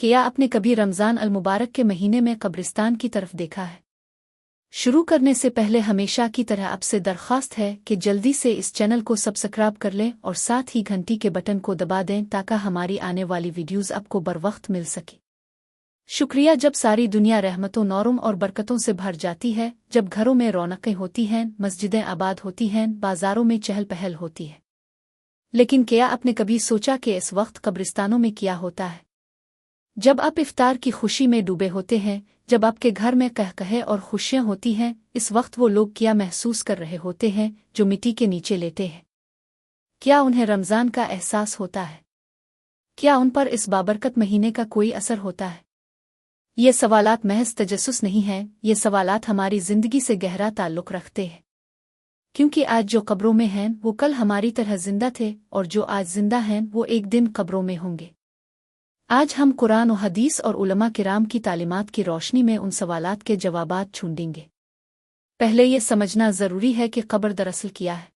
क्या आपने कभी रमज़ान अल मुबारक के महीने में कब्रिस्तान की तरफ देखा है? शुरू करने से पहले हमेशा की तरह आपसे दरख्वास्त है कि जल्दी से इस चैनल को सब्सक्राइब कर लें और साथ ही घंटी के बटन को दबा दें ताकि हमारी आने वाली वीडियोज़ आपको बरवक्त मिल सके। शुक्रिया। जब सारी दुनिया रहमतों नौरों और बरकतों से भर जाती है, जब घरों में रौनकें होती हैं, मस्जिदें आबाद होती हैं, बाजारों में चहल पहल होती है, लेकिन क्या आपने कभी सोचा कि इस वक्त कब्रिस्तानों में क्या होता है? जब आप इफ्तार की खुशी में डूबे होते हैं, जब आपके घर में कहकहे और खुशियां होती हैं, इस वक्त वो लोग क्या महसूस कर रहे होते हैं जो मिट्टी के नीचे लेटे हैं? क्या उन्हें रमज़ान का एहसास होता है? क्या उन पर इस बाबरकत महीने का कोई असर होता है? ये सवालात महज तजस्सुस नहीं हैं, ये सवालात हमारी ज़िंदगी से गहरा ताल्लुक़ रखते हैं, क्योंकि आज जो कब्रों में हैं वो कल हमारी तरह जिंदा थे, और जो आज जिंदा हैं वो एक दिन कब्रों में होंगे। आज हम कुरान और हदीस और उलमा किराम की तालीमात की रोशनी में उन सवालात के जवाबात ढूंढेंगे। पहले ये समझना ज़रूरी है कि कब्र दरअसल क्या है।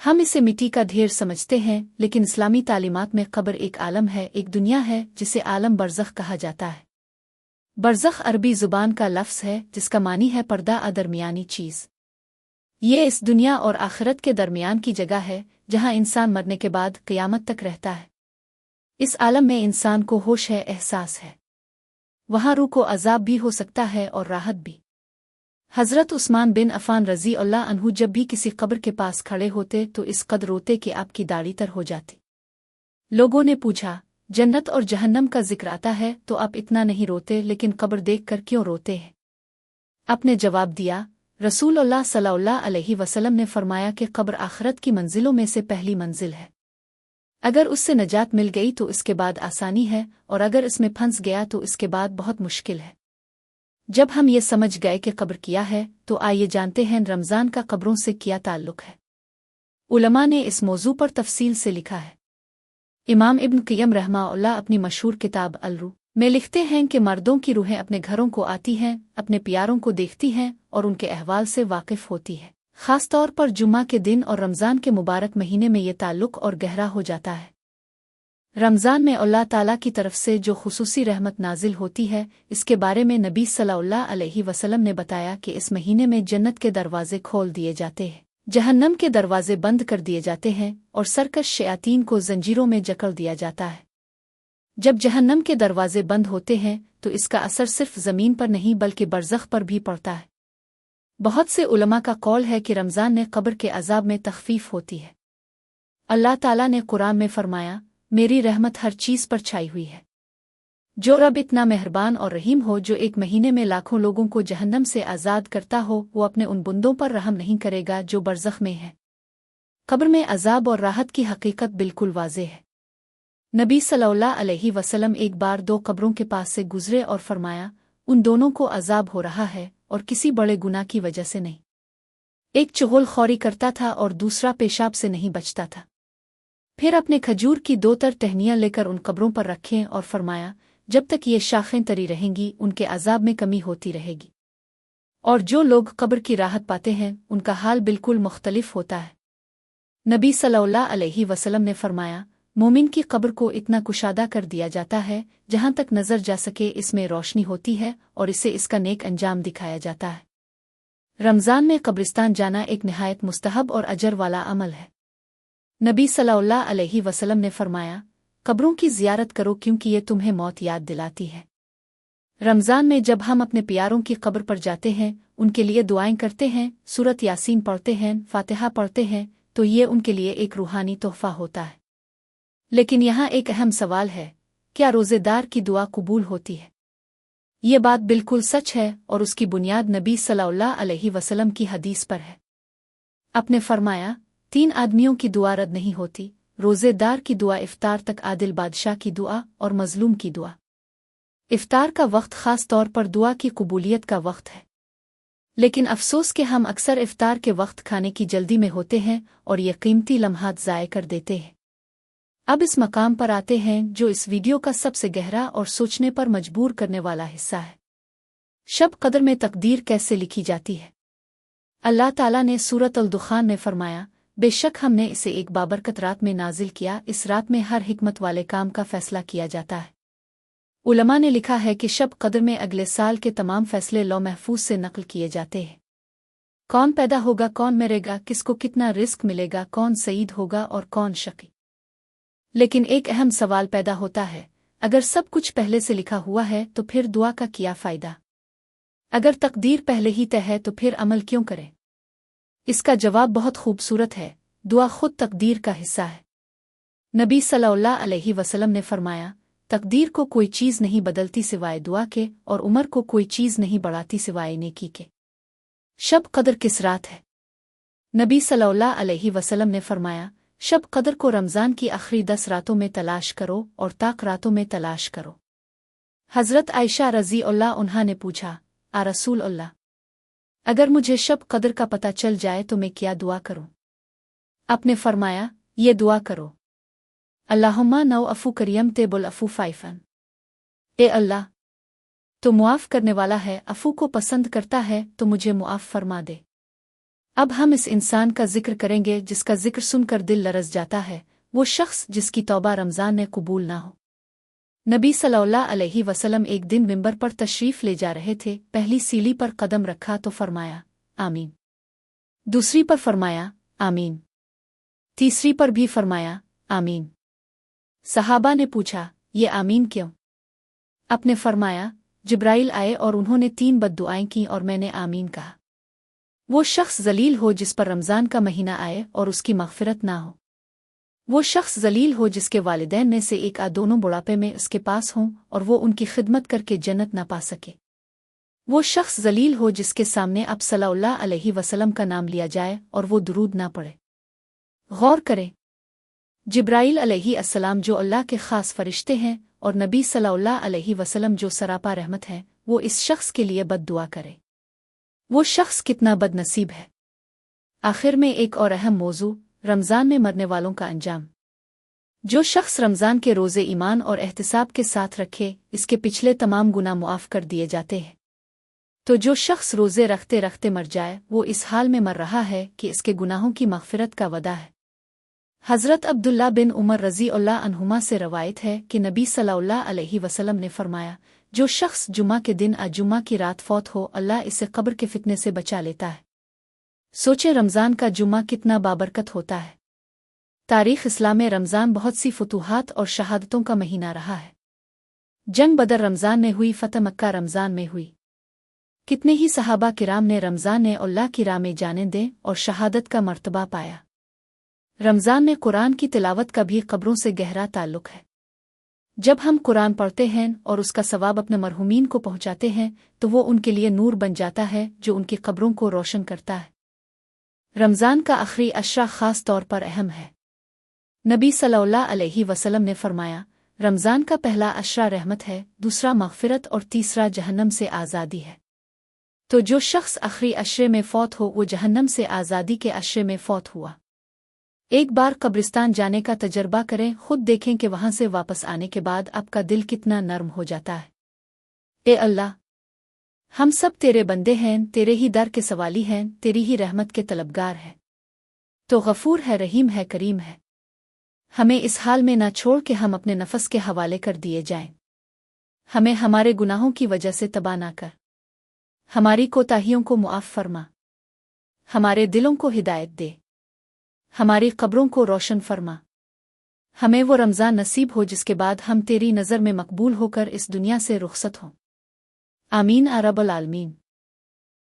हम इसे मिट्टी का ढेर समझते हैं, लेकिन इस्लामी तालीमात में कब्र एक आलम है, एक दुनिया है जिसे आलम बरज़ख कहा जाता है। बरज़ख अरबी ज़ुबान का लफ्ज़ है जिसका मानी है पर्दा दरमियानी चीज़। ये इस दुनिया और आखिरत के दरमियान की जगह है जहाँ इंसान मरने के बाद क़यामत तक रहता है। इस आलम में इंसान को होश है, एहसास है। वहाँ रूह को अज़ाब भी हो सकता है और राहत भी। हज़रत उस्मान बिन अफ़ान रज़ी अल्लाह अन्हु जब भी किसी कब्र के पास खड़े होते तो इस कदर रोते कि आपकी दाढ़ी तर हो जाती। लोगों ने पूछा, जन्नत और जहन्नम का जिक्र आता है तो आप इतना नहीं रोते, लेकिन कब्र देख कर क्यों रोते हैं? आपने जवाब दिया, रसूलुल्लाह सल्लल्लाहु अलैहि वसल्लम ने फरमाया कि कब्र आखिरत की मंजिलों में से पहली मंजिल है। अगर उससे नजात मिल गई तो इसके बाद आसानी है, और अगर इसमें फंस गया तो इसके बाद बहुत मुश्किल है। जब हम ये समझ गए कि कब्र क्या है, तो आइए जानते हैं रमज़ान का कब्रों से क्या ताल्लुक़ है। उलमा ने इस मौजू पर तफसील से लिखा है। इमाम इब्न क़य्यम रहमहुल्लाह अपनी मशहूर किताब अल-रूह में लिखते हैं कि मर्दों की रूहें अपने घरों को आती हैं, अपने प्यारों को देखती हैं और उनके अहवाल से वाकिफ़ होती है। ख़ास तौर पर जुम्मा के दिन और रमज़ान के मुबारक महीने में ये ताल्लुक़ और गहरा हो जाता है। रमज़ान में अल्लाह ताला की तरफ से जो खुसूसी रहमत नाजिल होती है, इसके बारे में नबी सल्लल्लाहु अलैहि वसल्लम ने बताया कि इस महीने में जन्नत के दरवाजे खोल दिए जाते हैं, जहन्नम के दरवाजे बंद कर दिए जाते हैं और सरकश शयातीन को जंजीरों में जकड़ दिया जाता है। जब जहन्नम के दरवाजे बंद होते हैं तो इसका असर सिर्फ ज़मीन पर नहीं बल्कि बरज़ख पर भी पड़ता है। बहुत से उलमा का कौल है कि रमज़ान में कब्र के अज़ाब में तख़फ़ीफ़ होती है। अल्लाह ताला ने कुरान में फरमाया, मेरी रहमत हर चीज़ पर छाई हुई है। जो रब इतना मेहरबान और रहीम हो, जो एक महीने में लाखों लोगों को जहन्नम से आज़ाद करता हो, वो अपने उन बंदों पर रहम नहीं करेगा जो बरज़ख में हैं। कब्र में अज़ाब और राहत की हकीकत बिल्कुल वाज़ेह है। नबी सल्लल्लाहु अलैहि वसल्लम एक बार दो कब्रों के पास से गुजरे और फरमाया, उन दोनों को अज़ाब हो रहा है और किसी बड़े गुनाह की वजह से नहीं। एक चुगलखोरी करता था और दूसरा पेशाब से नहीं बचता था। फिर अपने खजूर की दो तर टहनियाँ लेकर उन कब्रों पर रखें और फरमाया, जब तक ये शाखें तरी रहेंगी उनके अज़ाब में कमी होती रहेगी। और जो लोग कब्र की राहत पाते हैं उनका हाल बिल्कुल मुख्तलिफ होता है। नबी सल्लल्लाहु अलैहि वसल्लम ने फरमाया, मोमिन की कब्र को इतना कुशादा कर दिया जाता है जहाँ तक नज़र जा सके इसमें रोशनी होती है और इसे इसका नेक अंजाम दिखाया जाता है। रमज़ान में कब्रिस्तान जाना एक निहायत मुस्तहब और अजर वाला अमल है। नबी सल्लल्लाहु अलैहि वसल्लम ने फरमाया, कब्रों की ज़ियारत करो क्योंकि ये तुम्हें मौत याद दिलाती है। रमज़ान में जब हम अपने प्यारों की कब्र पर जाते हैं, उनके लिए दुआएं करते हैं, सूरत यासीन पढ़ते हैं, फातिहा पढ़ते हैं, तो ये उनके लिए एक रूहानी तोहफ़ा होता है। लेकिन यहाँ एक अहम सवाल है, क्या रोज़ेदार की दुआ कबूल होती है? ये बात बिल्कुल सच है और उसकी बुनियाद नबी सल्लल्लाहु अलैहि वसल्लम की हदीस पर है। आपने फरमाया, 3 आदमियों की दुआ रद्द नहीं होती, रोज़ेदार की दुआ, इफ्तार तक आदिल बादशाह की दुआ और मज़लूम की दुआ। इफ्तार का वक्त ख़ास तौर पर दुआ की कबूलियत का वक्त है, लेकिन अफसोस कि हम अक्सर इफ्तार के वक्त खाने की जल्दी में होते हैं और ये कीमती लम्हात ज़ाय कर देते हैं। अब इस मकाम पर आते हैं जो इस वीडियो का सबसे गहरा और सोचने पर मजबूर करने वाला हिस्सा है। शब कद्र में तकदीर कैसे लिखी जाती है? अल्लाह ताला ने सूरत अल-दुखान में फरमाया, बेशक हमने इसे एक बाबरकत रात में नाजिल किया, इस रात में हर हिकमत वाले काम का फैसला किया जाता है। उलमा ने लिखा है कि शब कद्र में अगले साल के तमाम फैसले लौ महफूज से नकल किए जाते हैं। कौन पैदा होगा, कौन मरेगा, किसको कितना रिस्क मिलेगा, कौन सईद होगा और कौन शकी। लेकिन एक अहम सवाल पैदा होता है, अगर सब कुछ पहले से लिखा हुआ है तो फिर दुआ का क्या फ़ायदा? अगर तकदीर पहले ही तय है तो फिर अमल क्यों करें? इसका जवाब बहुत खूबसूरत है, दुआ खुद तकदीर का हिस्सा है। नबी सल्लल्लाहु अलैहि वसल्लम ने फरमाया, तकदीर को कोई चीज़ नहीं बदलती सिवाय दुआ के, और उम्र को कोई चीज़ नहीं बढ़ाती सिवाय नेकी के। शब कद्र किस रात है? नबी सल्लल्लाहु अलैहि वसल्लम ने फरमाया, शब कद्र को रमज़ान की आखिरी 10 रातों में तलाश करो और ताक रातों में तलाश करो। हज़रत आयशा रज़ी अल्लाह अन्हा ने पूछा, आ रसूल अल्लाह, अगर मुझे शब कद्र का पता चल जाए तो मैं क्या दुआ करूं? आपने फरमाया, ये दुआ करो, अल्लाहुम्मा नौ अफू करियम तेबुल अफू फ़ाइफ़न। ए अल्लाह, तो मुआफ़ करने वाला है, अफू को पसंद करता है, तो मुझे मुआफ़ फरमा दे। अब हम इस इंसान का जिक्र करेंगे जिसका जिक्र सुनकर दिल लरज़ जाता है, वो शख्स जिसकी तौबा रमज़ान ने कबूल ना हो। नबी सल्लल्लाहु अलैहि वसल्लम एक दिन मिंबर पर तशरीफ़ ले जा रहे थे। पहली सीढ़ी पर कदम रखा तो फरमाया, आमीन। दूसरी पर फरमाया, आमीन। तीसरी पर भी फरमाया, आमीन। सहाबा ने पूछा, ये आमीन क्यों? आपने फरमाया, जिब्राइल आए और उन्होंने 3 बद्दुआएं की और मैंने आमीन कहा। वो शख्स जलील हो जिस पर रमज़ान का महीना आए और उसकी मग़फ़िरत ना हो। वो शख्स जलील हो जिसके वालिदैन में से एक दोनों बुढ़ापे में उसके पास हों और वो उनकी खिदमत करके जन्नत ना पा सके। वो शख्स जलील हो जिसके सामने अब सल्लल्लाहु अलैहि वसल्लम का नाम लिया जाए और वो दुरूद ना पड़े। गौर करें, जिब्राइल अलैहि अस्सलाम जो अल्लाह के ख़ास फरिश्ते हैं और नबी सल्लल्लाहु अलैहि वसल्लम जो सरापा रहमत हैं, वो इस शख्स के लिए बद्दुआ करे। वो शख्स कितना बदनसीब है। आखिर में एक और अहम मौजू, रमज़ान में मरने वालों का अंजाम। जो शख्स रमज़ान के रोज़े ईमान और एहतिसाब के साथ रखे, इसके पिछले तमाम गुनाह मुआफ़ कर दिए जाते हैं। तो जो शख्स रोज़े रखते रखते मर जाए, वो इस हाल में मर रहा है कि इसके गुनाहों की मग़फ़िरत का वदा है। हज़रत अब्दुल्ला बिन उमर रज़ी अल्लाह अन्हुमा से रवायत है कि नबी सल्लल्लाहु अलैहि वसल्लम ने फरमाया, जो शख्स जुमा के दिन जुमा की रात फौत हो, अल्लाह इसे कब्र के फितने से बचा लेता है। सोचे रमज़ान का जुमा कितना बाबरकत होता है। तारीख़ इस्लाम में रमज़ान बहुत सी फुतूहात और शहादतों का महीना रहा है। जंग बदर रमज़ान में हुई, फ़तह मक्का रमज़ान में हुई। कितने ही सहाबा किराम ने रमज़ान ने अल्लाह की राह में जाने दें और शहादत का मर्तबा पाया। रमज़ान में कुरान की तिलावत का भी क़ब्रों से गहरा ताल्लुक़ है। जब हम कुरान पढ़ते हैं और उसका सवाब अपने मरहुमीन को पहुँचाते हैं तो वो उनके लिए नूर बन जाता है जो उनकी क़ब्रों को रोशन करता है। रमज़ान का आखिरी अशरा ख़ास तौर पर अहम है। नबी सल्लल्लाहु अलैहि वसल्लम ने फरमाया, रमज़ान का पहला अशरा रहमत है, दूसरा मग़फ़िरत और तीसरा जहन्नम से आज़ादी है। तो जो शख्स आखिरी अशरे में फ़ौत हो, वो जहन्नम से आज़ादी के अशरे में फ़ौत हुआ। एक बार कब्रिस्तान जाने का तजर्बा करें, खुद देखें कि वहाँ से वापस आने के बाद आपका दिल कितना नर्म हो जाता है। ए अल्लाह, हम सब तेरे बंदे हैं, तेरे ही दर के सवाली हैं, तेरी ही रहमत के तलबगार हैं। तो गफूर है, रहीम है, करीम है। हमें इस हाल में ना छोड़ के हम अपने नफस के हवाले कर दिए जाएं। हमें हमारे गुनाहों की वजह से तबाह ना कर। हमारी कोताहियों को मुआफ़ फरमा। हमारे दिलों को हिदायत दे। हमारी क़ब्रों को रोशन फरमा। हमें वो रमज़ान नसीब हो जिसके बाद हम तेरी नज़र में मकबूल होकर इस दुनिया से रुखसत हों। आमीन या रब्बल आलमीन।